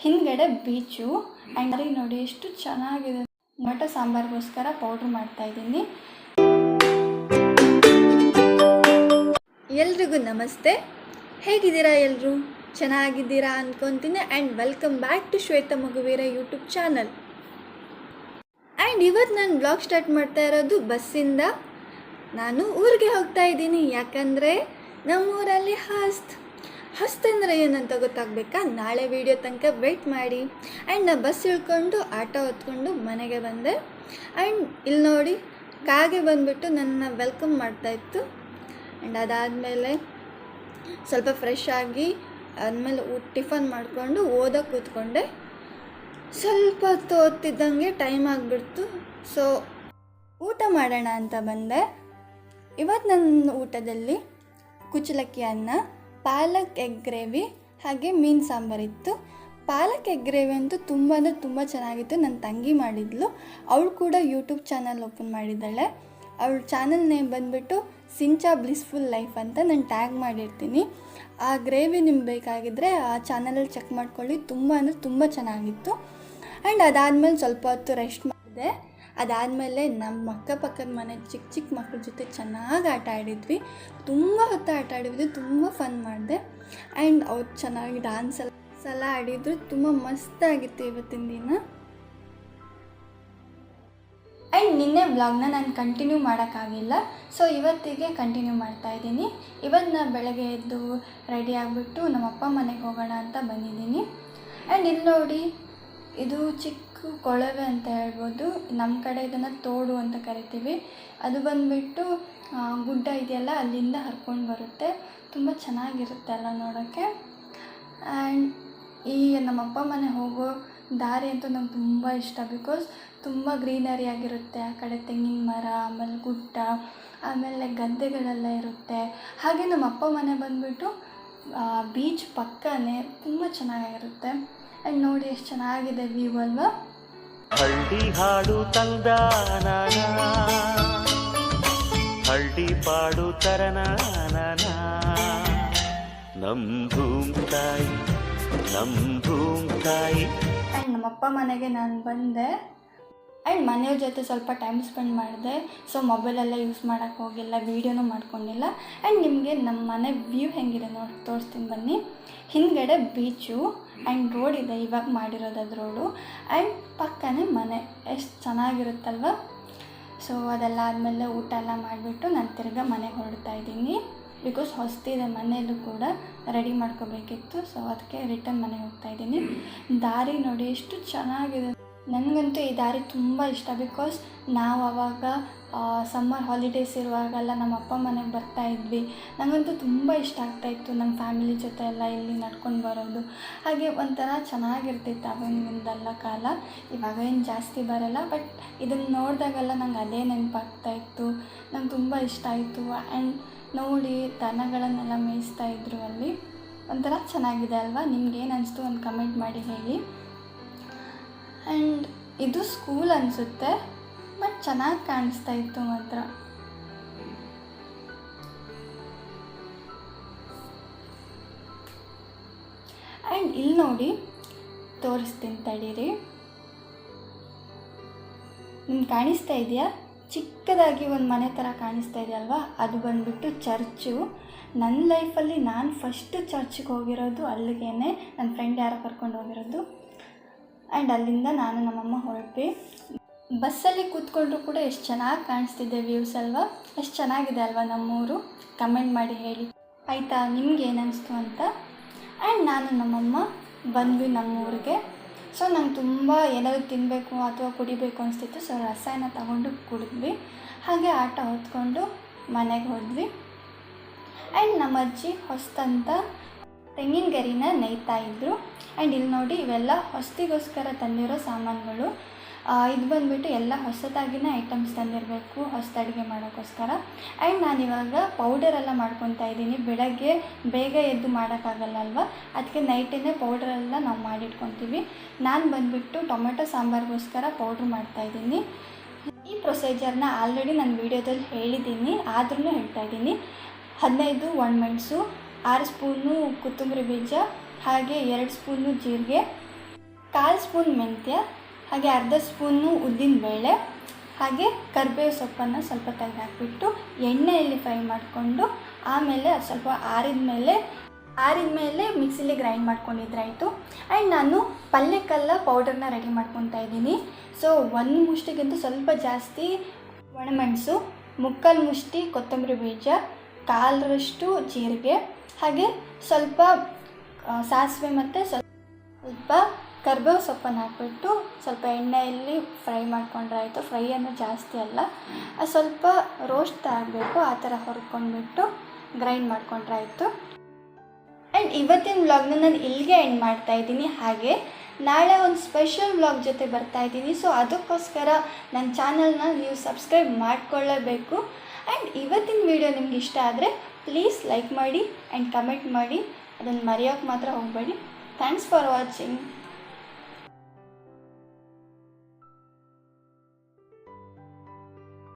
ಹಿಂದ್ಗಡೆ beach and ಅಲ್ಲಿ ನೋಡಿ ಎಷ್ಟು ಚೆನ್ನಾಗಿದೆ. ಟೊಮೆಟೊ ಸಾಂಬಾರ್ಗೋಸ್ಕರ ಪೌಡ್ರ್ ಮಾಡ್ತಾಯಿದ್ದೀನಿ. ಎಲ್ರಿಗೂ ನಮಸ್ತೆ. ಹೇಗಿದ್ದೀರಾ ಎಲ್ಲರೂ? ಚೆನ್ನಾಗಿದ್ದೀರಾ ಅಂದ್ಕೊತೀನಿ. And welcome back to Shweta Maguveera YouTube channel. And ಇವತ್ತು ನಾನು ಬ್ಲಾಗ್ ಸ್ಟಾರ್ಟ್ ಮಾಡ್ತಾ ಇರೋದು ಬಸ್ಸಿಂದ. ನಾನು ಊರಿಗೆ ಹೋಗ್ತಾ ಇದ್ದೀನಿ, ಯಾಕಂದರೆ ನಮ್ಮೂರಲ್ಲಿ ಹಸ್ತಂದರೆ ಏನಂತ ಗೊತ್ತಾಗಬೇಕಾ? ನಾಳೆ ವೀಡಿಯೋ ತನಕ ವೆಯ್ಟ್ ಮಾಡಿ. ಆ್ಯಂಡ್ ನಾನು ಬಸ್ ಇಳ್ಕೊಂಡು ಆಟೋ ಹೊತ್ಕೊಂಡು ಮನೆಗೆ ಬಂದೆ. ಆ್ಯಂಡ್ ಇಲ್ಲಿ ನೋಡಿ ಕಾಗೆ ಬಂದುಬಿಟ್ಟು ನನ್ನ ವೆಲ್ಕಮ್ ಮಾಡ್ತಾಯಿತ್ತು. ಆ್ಯಂಡ್ ಅದಾದಮೇಲೆ ಸ್ವಲ್ಪ ಫ್ರೆಶ್ ಆಗಿ ಆದಮೇಲೆ ಟಿಫನ್ ಮಾಡಿಕೊಂಡು ಓದೋಕ್ಕೆ ಕೂತ್ಕೊಂಡೆ. ಸ್ವಲ್ಪ ಹೊತ್ತು ಓದ್ತಿದ್ದಂಗೆ ಟೈಮ್ ಆಗಿಬಿಡ್ತು. ಸೊ ಊಟ ಮಾಡೋಣ ಅಂತ ಬಂದೆ. ಇವತ್ತು ನನ್ನ ಊಟದಲ್ಲಿ ಕುಚ್ಚಲಕ್ಕಿ ಅನ್ನ, ಪಾಲಕ್ ಎಗ್ ಗ್ರೇವಿ ಹಾಗೆ ಮೀನು ಸಾಂಬಾರಿತ್ತು. ಪಾಲಕ್ ಎಗ್ ಗ್ರೇವಿ ಅಂತೂ ತುಂಬ ಅಂದರೆ ತುಂಬ ಚೆನ್ನಾಗಿತ್ತು. ನನ್ನ ತಂಗಿ ಮಾಡಿದ್ಲು. ಅವಳು ಕೂಡ ಯೂಟ್ಯೂಬ್ ಚಾನಲ್ ಓಪನ್ ಮಾಡಿದ್ದಾಳೆ. ಅವಳ ಚಾನಲ್ ನೇಮ್ ಬಂದುಬಿಟ್ಟು ಸಿಂಚಾ ಬ್ಲಿಸ್ಫುಲ್ ಲೈಫ್ ಅಂತ ನಾನು ಟ್ಯಾಗ್ ಮಾಡಿರ್ತೀನಿ. ಆ ಗ್ರೇವಿ ನಿಮ್ಗೆ ಬೇಕಾಗಿದ್ದರೆ ಆ ಚಾನಲಲ್ಲಿ ಚೆಕ್ ಮಾಡ್ಕೊಳ್ಳಿ. ತುಂಬ ಅಂದರೆ ತುಂಬ ಚೆನ್ನಾಗಿತ್ತು. ಆ್ಯಂಡ್ ಅದಾದಮೇಲೆ ಸ್ವಲ್ಪ ಹೊತ್ತು ರೆಸ್ಟ್ ಮಾಡಿದೆ. ಅದಾದಮೇಲೆ ನಮ್ಮ ಅಕ್ಕಪಕ್ಕದ ಮನೆ ಚಿಕ್ಕ ಮಕ್ಕಳ ಜೊತೆ ಚೆನ್ನಾಗಿ ಆಟ ತುಂಬ ಹೊತ್ತು ಆಟ ಆಡಿದ್ವಿ, ತುಂಬ ಫನ್ ಮಾಡಿದೆ. ಆ್ಯಂಡ್ ಅವ್ರು ಚೆನ್ನಾಗಿ ಡ್ಯಾನ್ಸ್ ಎಲ್ಲ ಆಡಿದ್ರು. ತುಂಬ ಮಸ್ತಾಗಿತ್ತು ಇವತ್ತಿನ ದಿನ. ಆ್ಯಂಡ್ ನಿನ್ನೆ ವ್ಲಾಗ್ನ ನಾನು ಕಂಟಿನ್ಯೂ ಮಾಡೋಕ್ಕಾಗಿಲ್ಲ, ಸೊ ಇವತ್ತಿಗೆ ಕಂಟಿನ್ಯೂ ಮಾಡ್ತಾಯಿದ್ದೀನಿ. ಇವತ್ತು ನಾನು ಬೆಳಗ್ಗೆ ಎದ್ದು ರೆಡಿ ಆಗಿಬಿಟ್ಟು ನಮ್ಮ ಅಪ್ಪ ಮನೆಗೆ ಹೋಗೋಣ ಅಂತ ಬಂದಿದ್ದೀನಿ. ಆ್ಯಂಡ್ ಇಲ್ಲಿ ನೋಡಿ, ಇದು ಚಿಕ್ಕ ಕೊಳವೆ ಅಂತ ಹೇಳ್ಬೋದು. ನಮ್ಮ ಕಡೆ ಇದನ್ನು ತೋಡು ಅಂತ ಕರಿತೀವಿ. ಅದು ಬಂದುಬಿಟ್ಟು ಗುಡ್ಡ ಇದೆಯಲ್ಲ, ಅಲ್ಲಿಂದ ಹರ್ಕೊಂಡು ಬರುತ್ತೆ. ತುಂಬ ಚೆನ್ನಾಗಿರುತ್ತೆ ಅಲ್ಲ ನೋಡೋಕ್ಕೆ. ಆ್ಯಂಡ್ ಈ ನಮ್ಮಪ್ಪ ಮನೆ ಹೋಗೋ ದಾರಿ ಅಂತೂ ನಂಗೆ ತುಂಬ ಇಷ್ಟ. ಬಿಕಾಸ್ ತುಂಬ ಗ್ರೀನರಿ ಆಗಿರುತ್ತೆ. ಆ ಕಡೆ ತೆಂಗಿನ ಮರ, ಆಮೇಲೆ ಗುಡ್ಡ, ಆಮೇಲೆ ಗದ್ದೆಗಳೆಲ್ಲ ಇರುತ್ತೆ. ಹಾಗೆ ನಮ್ಮ ಅಪ್ಪ ಮನೆ ಬಂದುಬಿಟ್ಟು ಬೀಚ್ ಪಕ್ಕನೇ, ತುಂಬ ಚೆನ್ನಾಗಿರುತ್ತೆ. ಆ್ಯಂಡ್ ನೋಡಿ ಎಷ್ಟು ಚೆನ್ನಾಗಿದೆ ವ್ಯೂ ಅಲ್ವಾ. ಹಳ್ಳಿ ಹಾಡು ತಂದಾನ, ಹಳ್ಳಿ ಪಾಡು ತರನಾನ, ನಮ್ ಭೂಮ್ ತಾಯಿ, ನಮ್ ಭೂಮ್ ತಾಯಿ. ಆ್ಯಂಡ್ ನಮ್ಮಪ್ಪ ಮನೆಗೆ ನಾನು ಬಂದೆ. ಆ್ಯಂಡ್ ಮನೆಯವ್ರ ಜೊತೆ ಸ್ವಲ್ಪ ಟೈಮ್ ಸ್ಪೆಂಡ್ ಮಾಡಿದೆ. ಸೊ ಮೊಬೈಲೆಲ್ಲ ಯೂಸ್ ಮಾಡೋಕ್ಕೆ ಹೋಗಿಲ್ಲ, ವೀಡಿಯೋನೂ ಮಾಡ್ಕೊಂಡಿಲ್ಲ. ಆ್ಯಂಡ್ ನಿಮಗೆ ನಮ್ಮ ಮನೆ ವ್ಯೂ ಹೆಂಗಿದೆ ನೋಡಿ ತೋರಿಸ್ತೀನಿ ಬನ್ನಿ. ಹಿಂದ್ಗಡೆ ಬೀಚು ಆ್ಯಂಡ್ ರೋಡ್ ಇದೆ, ಇವಾಗ ಮಾಡಿರೋದು ಅದು ರೋಡು. ಆ್ಯಂಡ್ ಪಕ್ಕನೇ ಮನೆ, ಎಷ್ಟು ಚೆನ್ನಾಗಿರುತ್ತಲ್ವ. ಸೊ ಅದೆಲ್ಲ ಆದಮೇಲೆ ಊಟ ಎಲ್ಲ ಮಾಡಿಬಿಟ್ಟು ನಾನು ತಿರ್ಗಾ ಮನೆಗೆ ಹೊರಡ್ತಾ ಇದ್ದೀನಿ. ಬಿಕಾಸ್ ಹೊಸ್ತಿದೆ, ಮನೆಯಲ್ಲೂ ಕೂಡ ರೆಡಿ ಮಾಡ್ಕೋಬೇಕಿತ್ತು. ಸೊ ಅದಕ್ಕೆ ರಿಟರ್ನ್ ಮನೆಗೆ ಹೋಗ್ತಾಯಿದ್ದೀನಿ. ದಾರಿ ನೋಡಿ ಎಷ್ಟು ಚೆನ್ನಾಗಿದೆ. ನನಗಂತೂ ಈ ದಾರಿ ತುಂಬ ಇಷ್ಟ. ಬಿಕಾಸ್ ನಾವು ಆವಾಗ ಸಮ್ಮರ್ ಹಾಲಿಡೇಸ್ ಇರುವಾಗೆಲ್ಲ ನಮ್ಮ ಅಪ್ಪ ಮನೆಗೆ ಬರ್ತಾಯಿದ್ವಿ. ನನಗಂತೂ ತುಂಬ ಇಷ್ಟ ಆಗ್ತಾಯಿತ್ತು ನಮ್ಮ ಫ್ಯಾಮಿಲಿ ಜೊತೆ ಎಲ್ಲ ಇಲ್ಲಿ ನಡ್ಕೊಂಡು ಬರೋದು. ಹಾಗೆ ಒಂಥರ ಚೆನ್ನಾಗಿರ್ತಿತ್ತು ಆವಾಗಿಂದೆಲ್ಲ ಕಾಲ. ಇವಾಗ ಏನು ಜಾಸ್ತಿ ಬರೋಲ್ಲ, ಬಟ್ ಇದನ್ನು ನೋಡಿದಾಗೆಲ್ಲ ನಂಗೆ ಅದೇ ನೆನಪಾಗ್ತಾಯಿತ್ತು. ನಂಗೆ ತುಂಬ ಇಷ್ಟ ಆಯಿತು. ಆ್ಯಂಡ್ ನೋಡಿ ದನಗಳನ್ನೆಲ್ಲ ಮೇಯಿಸ್ತಾಯಿದ್ರು ಅಲ್ಲಿ. ಒಂಥರ ಚೆನ್ನಾಗಿದೆ ಅಲ್ವಾ? ನಿಮ್ಗೇನು ಅನಿಸ್ತು ಒಂದು ಕಮೆಂಟ್ ಮಾಡಿ ಹೇಳಿ. ಆ್ಯಂಡ್ ಇದು ಸ್ಕೂಲ್ ಅನಿಸುತ್ತೆ, ಬಟ್ ಚೆನ್ನಾಗಿ ಕಾಣಿಸ್ತಾ ಇತ್ತು ಮಾತ್ರ. ಆ್ಯಂಡ್ ಇಲ್ಲಿ ನೋಡಿ ತೋರಿಸ್ತೀನಿ ತಡೀರಿ. ನಿಮ್ಗೆ ಕಾಣಿಸ್ತಾ ಇದೆಯಾ? ಚಿಕ್ಕದಾಗಿ ಒಂದು ಮನೆ ಥರ ಕಾಣಿಸ್ತಾ ಇದೆಯಲ್ವಾ? ಅದು ಬಂದುಬಿಟ್ಟು ಚರ್ಚು. ನನ್ನ ಲೈಫಲ್ಲಿ ನಾನು ಫಸ್ಟ್ ಚರ್ಚಿಗೆ ಹೋಗಿರೋದು ಅಲ್ಲಿಗೇನೆ. ನನ್ನ ಫ್ರೆಂಡ್ ಯಾರೋ ಕರ್ಕೊಂಡು ಹೋಗಿರೋದು. ಆ್ಯಂಡ್ ಅಲ್ಲಿಂದ ನಾನು ನಮ್ಮಮ್ಮ ಹೊರಟ್ವಿ. ಬಸ್ಸಲ್ಲಿ ಕೂತ್ಕೊಂಡ್ರು ಕೂಡ ಎಷ್ಟು ಚೆನ್ನಾಗಿ ಕಾಣಿಸ್ತಿದೆ ವ್ಯೂಸ್ ಅಲ್ವಾ? ಎಷ್ಟು ಚೆನ್ನಾಗಿದೆ ಅಲ್ವಾ ನಮ್ಮೂರು? ಕಮೆಂಟ್ ಮಾಡಿ ಹೇಳಿ ಆಯಿತಾ, ನಿಮ್ಗೆ ಏನು ಅನಿಸ್ತು ಅಂತ. ಆ್ಯಂಡ್ ನಾನು ನಮ್ಮಮ್ಮ ಬಂದ್ವಿ ನಮ್ಮೂರಿಗೆ. ಸೊ ನಂಗೆ ತುಂಬ ಏನಾದರೂ ತಿನ್ನಬೇಕು ಅಥವಾ ಕುಡಿಬೇಕು ಅನಿಸ್ತಿತ್ತು. ಸೊ ರಸಾಯನ ತಗೊಂಡು ಕುಡಿದ್ವಿ. ಹಾಗೆ ಆಟ ಹೊತ್ಕೊಂಡು ಮನೆಗೆ ಹೋದ್ವಿ. ಆ್ಯಂಡ್ ನಮ್ಮ ಅಜ್ಜಿ ಹೊಸ್ತಂತ ತೆಂಗಿನ ಗರಿನ ನೇಯ್ತಾಯಿದ್ರು. ಆ್ಯಂಡ್ ಇಲ್ಲಿ ನೋಡಿ, ಇವೆಲ್ಲ ಹೊಸ್ತಿಗೋಸ್ಕರ ತಂದಿರೋ ಸಾಮಾನುಗಳು. ಇದು ಬಂದುಬಿಟ್ಟು ಎಲ್ಲ ಹೊಸದಾಗಿನ ಐಟಮ್ಸ್ ತಂದಿರಬೇಕು ಹೊಸ್ತು ಅಡುಗೆ ಮಾಡೋಕ್ಕೋಸ್ಕರ. ಆ್ಯಂಡ್ ನಾನಿವಾಗ ಪೌಡರೆಲ್ಲ ಮಾಡ್ಕೊತಾ ಇದ್ದೀನಿ. ಬೆಳಗ್ಗೆ ಬೇಗ ಎದ್ದು ಮಾಡೋಕ್ಕಾಗಲ್ಲ ಅಲ್ವಾ, ಅದಕ್ಕೆ ನೈಟೇ ಪೌಡ್ರೆಲ್ಲ ನಾವು ಮಾಡಿಟ್ಕೊತೀವಿ. ನಾನು ಬಂದುಬಿಟ್ಟು ಟೊಮೆಟೊ ಸಾಂಬಾರಿಗೋಸ್ಕರ ಪೌಡ್ರ್ ಮಾಡ್ತಾಯಿದ್ದೀನಿ. ಈ ಪ್ರೊಸೀಜರ್ನ ಆಲ್ರೆಡಿ ನಾನು ವೀಡಿಯೋದಲ್ಲಿ ಹೇಳಿದ್ದೀನಿ, ಆದ್ರೂ ಹೇಳ್ತಾಯಿದ್ದೀನಿ. 15 ಒಣಮೆಣಸು, 6 ಸ್ಪೂನು ಕೊತ್ತಂಬರಿ ಬೀಜ, ಹಾಗೆ 2 ಸ್ಪೂನು ಜೀರಿಗೆ, 1/4 ಸ್ಪೂನ್ ಮೆಂತ್ಯ, ಹಾಗೆ ಅರ್ಧ ಸ್ಪೂನು ಉದ್ದಿನಬೇಳೆ, ಹಾಗೆ ಕರಿಬೇವು ಸೊಪ್ಪನ್ನು ಸ್ವಲ್ಪ ತೆಗೆದಾಕ್ಬಿಟ್ಟು ಎಣ್ಣೆಯಲ್ಲಿ ಫ್ರೈ ಮಾಡಿಕೊಂಡು ಆಮೇಲೆ ಅದು ಸ್ವಲ್ಪ ಆರಿದ ಮೇಲೆ ಮಿಕ್ಸಿಲಿ ಗ್ರೈಂಡ್ ಮಾಡ್ಕೊಂಡಿದ್ರಾಯಿತು. ಆ್ಯಂಡ್ ನಾನು ಪಲ್ಯಕ್ಕೆಲ್ಲ ಪೌಡರ್ನ ರೆಡಿ ಮಾಡ್ಕೊತಾ ಇದ್ದೀನಿ. ಸೊ 1 ಮುಷ್ಟಿಗಿಂತ ಸ್ವಲ್ಪ ಜಾಸ್ತಿ ಒಣಮೆಣಸು, 3/4 ಮುಷ್ಟಿ ಕೊತ್ತಂಬರಿ ಬೀಜ, 1/4ರಷ್ಟು ಜೀರಿಗೆ, ಹಾಗೆ ಸ್ವಲ್ಪ ಸಾಸಿವೆ ಮತ್ತು ಸ್ವಲ್ಪ ಕರಿಬೇವು ಸೊಪ್ಪನ್ನು ಹಾಕ್ಬಿಟ್ಟು ಸ್ವಲ್ಪ ಎಣ್ಣೆಯಲ್ಲಿ ಫ್ರೈ ಮಾಡ್ಕೊಂಡ್ರಾಯಿತು. ಫ್ರೈ ಅಂದರೆ ಜಾಸ್ತಿ ಅಲ್ಲ, ಅದು ಸ್ವಲ್ಪ ರೋಸ್ಟ್ ಆಗಬೇಕು, ಆ ಥರ ಹುರ್ಕೊಂಡ್ಬಿಟ್ಟು ಗ್ರೈಂಡ್ ಮಾಡ್ಕೊಂಡ್ರಾಯಿತು. ಆ್ಯಂಡ್ ಇವತ್ತಿನ ವ್ಲಾಗ್ನ ನಾನು ಇಲ್ಲಿಗೆ ಎಂಡ್ ಮಾಡ್ತಾಯಿದ್ದೀನಿ. ಹಾಗೆ ನಾಳೆ ಒಂದು ಸ್ಪೆಷಲ್ ವ್ಲಾಗ್ ಜೊತೆ ಬರ್ತಾಯಿದ್ದೀನಿ. ಸೊ ಅದಕ್ಕೋಸ್ಕರ ನನ್ನ ಚಾನಲ್ನ ನೀವು ಸಬ್ಸ್ಕ್ರೈಬ್ ಮಾಡಿಕೊಳ್ಳೇಬೇಕು. ಆ್ಯಂಡ್ ಇವತ್ತಿನ ವಿಡಿಯೋ ನಿಮ್ಗೆ ಇಷ್ಟ ಆದರೆ ಪ್ಲೀಸ್ ಲೈಕ್ ಮಾಡಿ ಆ್ಯಂಡ್ ಕಮೆಂಟ್ ಮಾಡಿ, ಅದನ್ನು ಮರೆಯೋಕ್ಕೆ ಮಾತ್ರ ಹೋಗಬೇಡಿ. Thanks for watching.